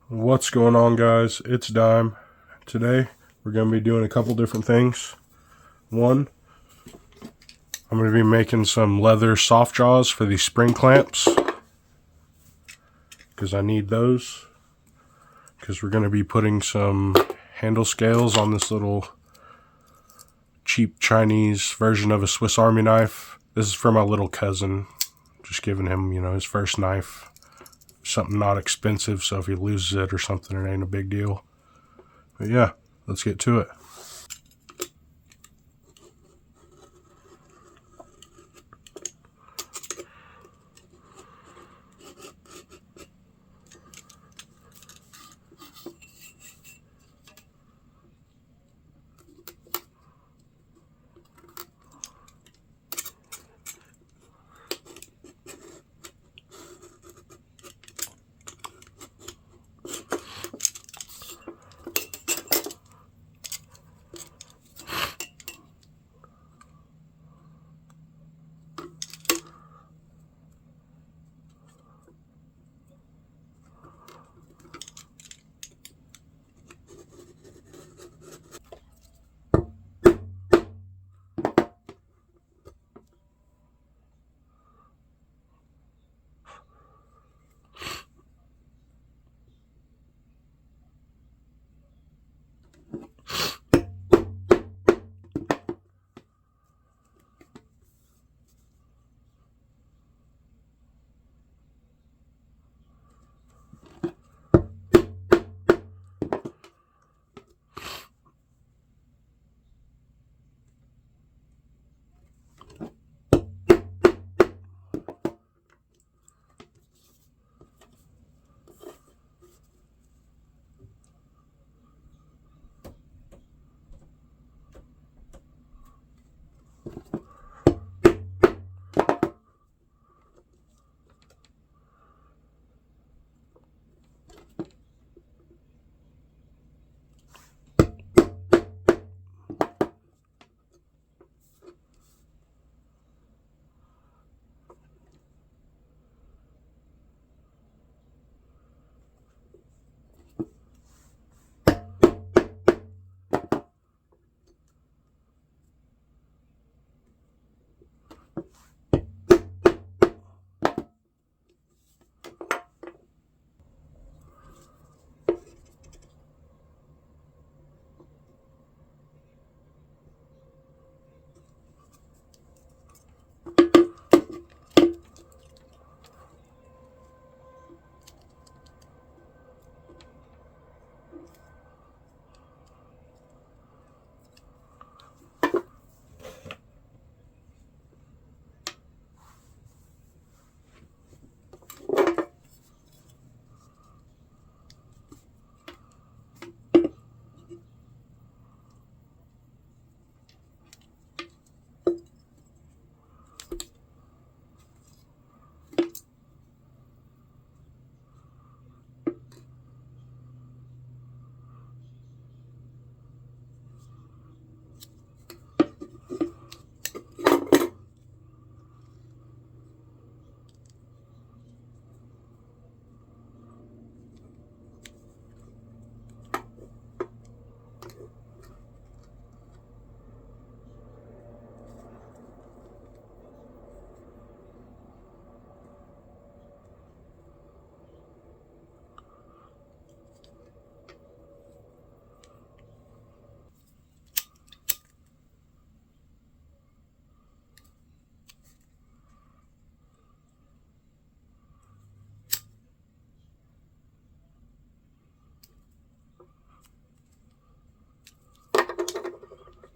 What's going on, guys? It's Dime. Today we're going to be doing a couple different things. One, I'm going to be making some leather soft jaws for these spring clamps because I need those, because we're going to be putting some handle scales on this little cheap Chinese version of a Swiss Army knife. This is for my little cousin, just giving him, his first knife. Something not expensive, so if he loses it or something, it ain't a big deal. But yeah, let's get to it.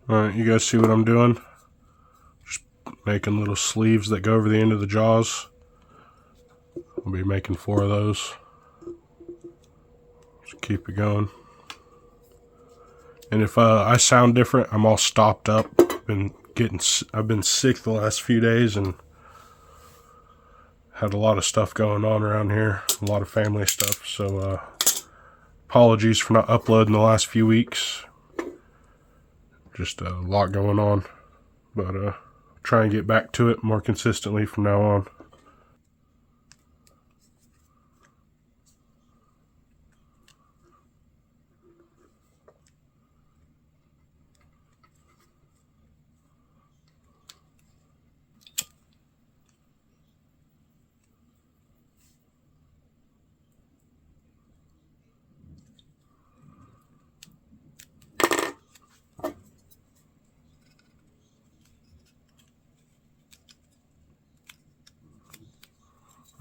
Alright, you guys see what I'm doing? Just making little sleeves that go over the end of the jaws. I'll be making 4 of those. Just keep it going. And if I sound different, I'm all stopped up. I've been sick the last few days and had a lot of stuff going on around here, a lot of family stuff. So apologies for not uploading the last few weeks. Just a lot going on, but try and get back to it more consistently from now on.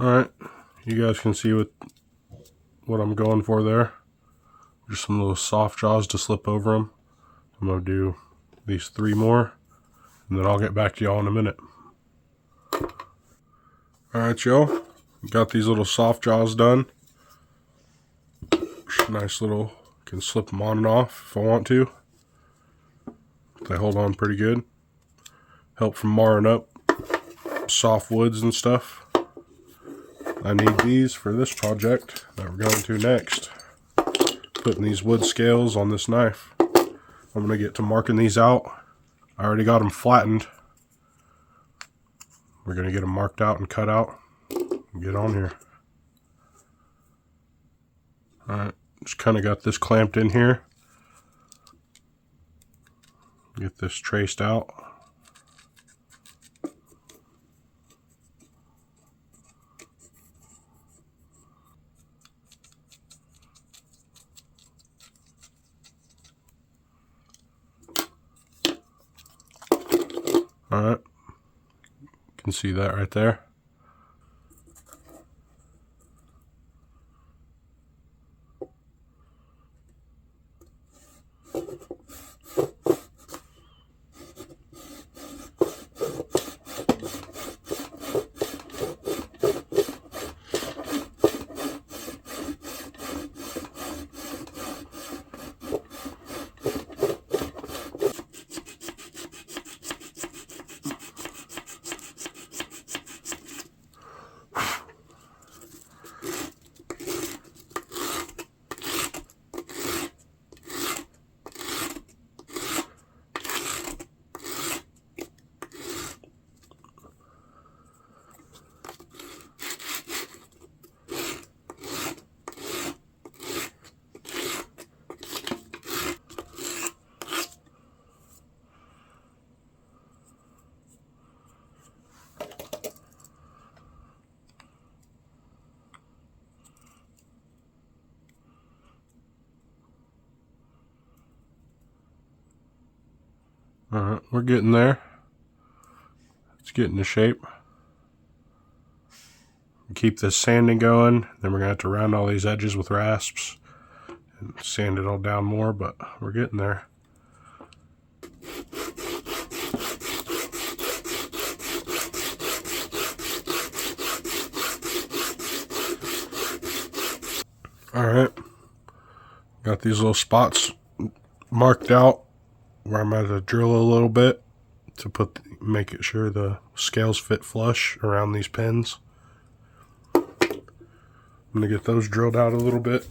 Alright, you guys can see what I'm going for there. Just some little soft jaws to slip over them. I'm going to do these 3 more, and then I'll get back to y'all in a minute. Alright, y'all, got these little soft jaws done. Nice little, can slip them on and off if I want to. They hold on pretty good. Help from marring up soft woods and stuff. I need these for this project that we're going to next. Putting these wood scales on this knife. I'm going to get to marking these out. I already got them flattened. We're going to get them marked out and cut out and get on here. Alright, just kind of got this clamped in here. Get this traced out. Alright, you can see that right there. Alright, we're getting there. It's getting to shape. Keep this sanding going, then we're going to have to round all these edges with rasps and sand it all down more, but we're getting there. Alright, got these little spots marked out where I'm going to drill a little bit to make it sure the scales fit flush around these pins. I'm going to get those drilled out a little bit,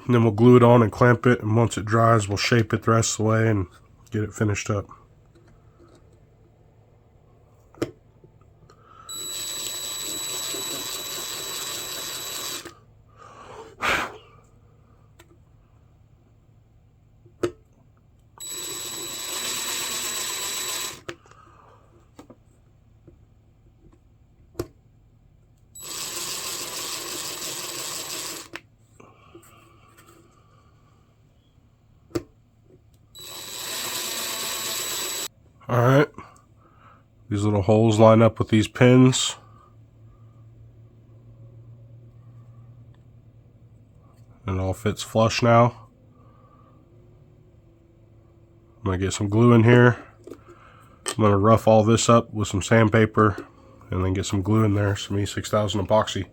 and then we'll glue it on and clamp it, and once it dries we'll shape it the rest of the way and get it finished up. Alright, these little holes line up with these pins. And it all fits flush now. I'm going to get some glue in here. I'm going to rough all this up with some sandpaper and then get some glue in there, some E6000 epoxy.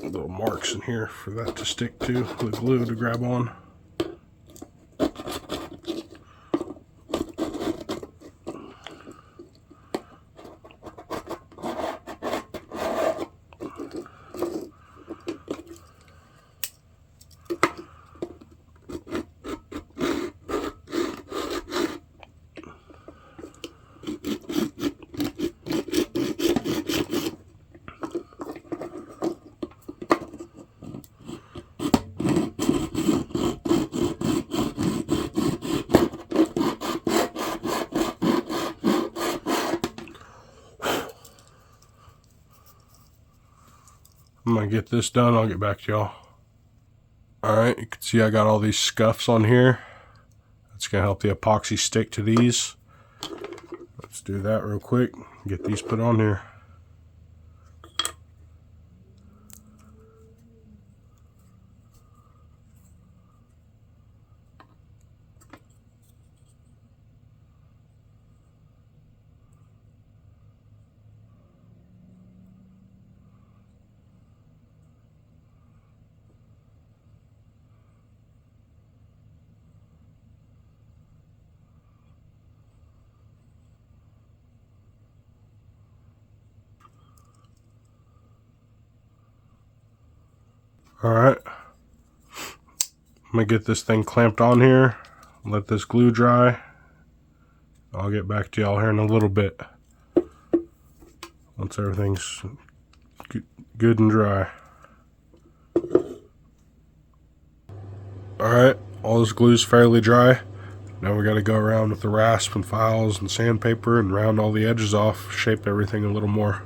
Little marks in here for that to stick to, the glue to grab on. I'm gonna get this done. I'll get back to y'all. Alright, you can see I got all these scuffs on here. That's gonna help the epoxy stick to these. Let's do that real quick. Get these put on here. Alright, I'm gonna get this thing clamped on here, let this glue dry. I'll get back to y'all here in a little bit once everything's good and dry. Alright, all this glue's fairly dry. Now we gotta go around with the rasp and files and sandpaper and round all the edges off, shape everything a little more.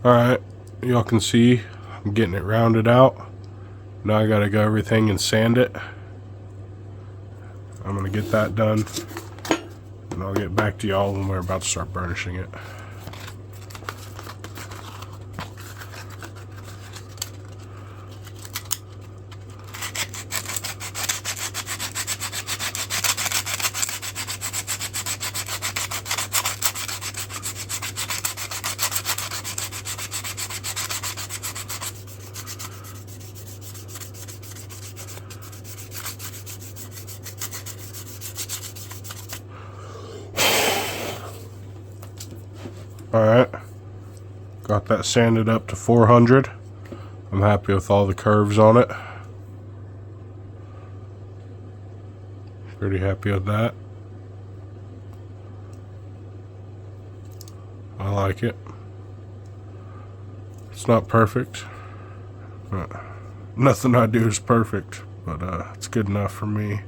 Alright, y'all can see I'm getting it rounded out. Now I gotta go everything and sand it. I'm gonna get that done and I'll get back to y'all when we're about to start burnishing it. Alright, got that sanded up to 400. I'm happy with all the curves on it. Pretty happy with that. I like it. It's not perfect. Nothing I do is perfect, but it's good enough for me.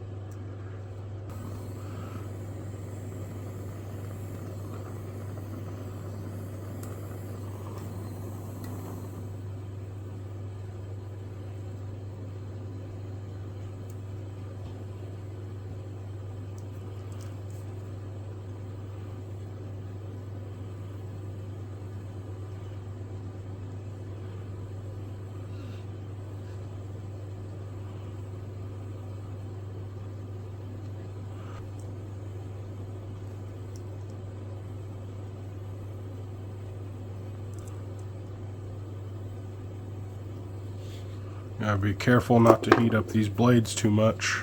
Gotta be careful not to heat up these blades too much.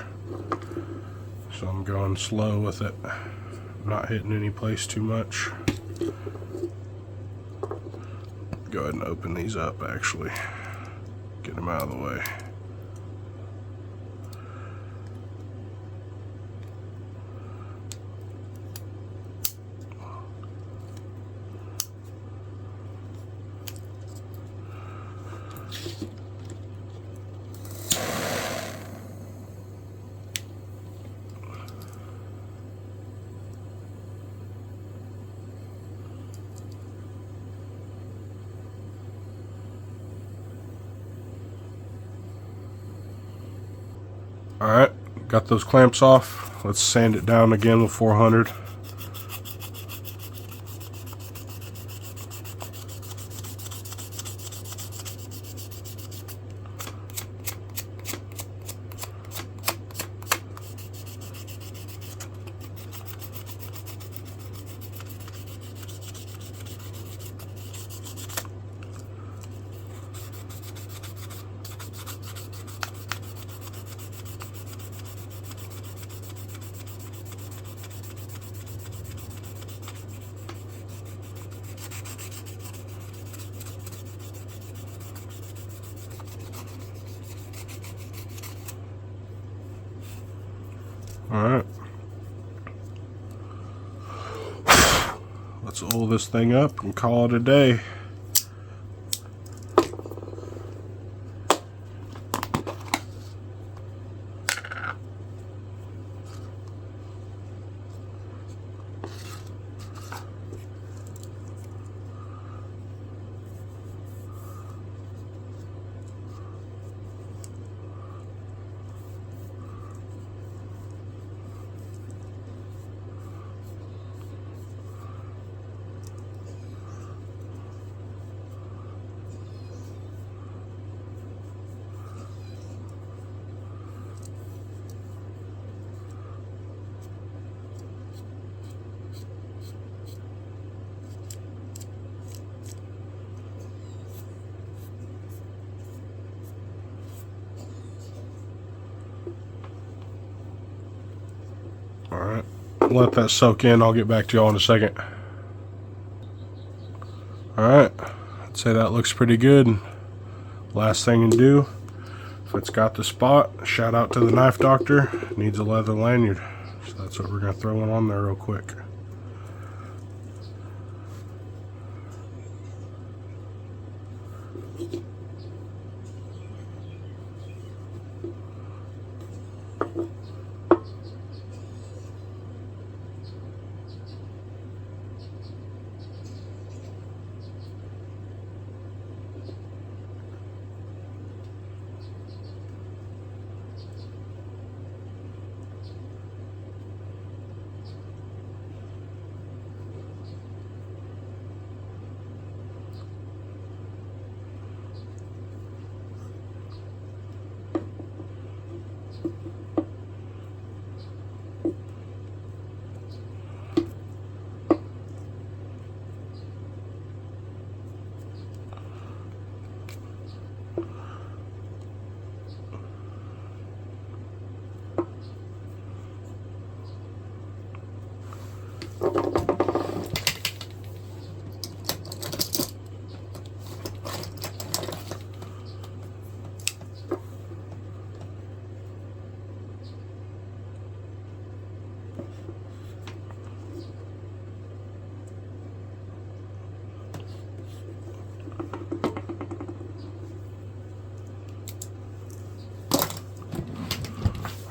So I'm going slow with it, not hitting any place too much. Go ahead and open these up actually. Get them out of the way. Alright, got those clamps off. Let's sand it down again with 400. Alright. Let's oil this thing up and call it a day. Alright, let that soak in. I'll get back to y'all in a second. Alright, I'd say that looks pretty good. Last thing to do, if it's got the spot, shout out to the knife doctor. Needs a leather lanyard. So that's what we're going to throw on there real quick.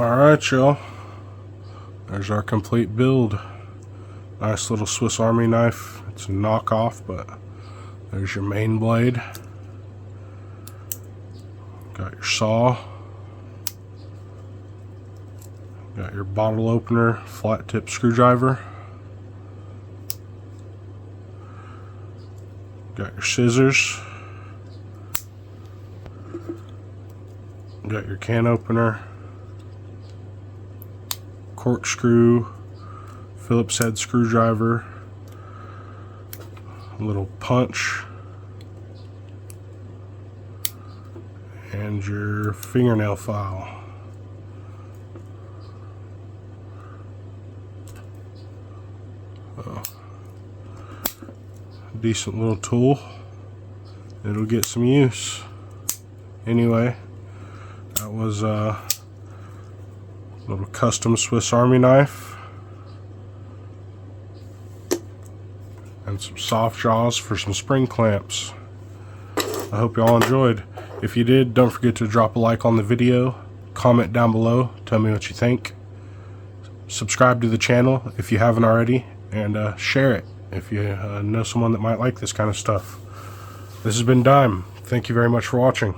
Alright, y'all. There's our complete build. Nice little Swiss Army knife. It's a knockoff, but there's your main blade. Got your saw. Got your bottle opener, flat tip screwdriver. Got your scissors. Got your can opener. Corkscrew, Phillips head screwdriver, a little punch, and your fingernail file. Decent little tool. It'll get some use. Anyway, that was little custom Swiss Army knife and some soft jaws for some spring clamps. I hope y'all enjoyed. If you did, don't forget to drop a like on the video, comment down below, tell me what you think, subscribe to the channel if you haven't already, and share it if you know someone that might like this kind of stuff. This has been Dime. Thank you very much for watching.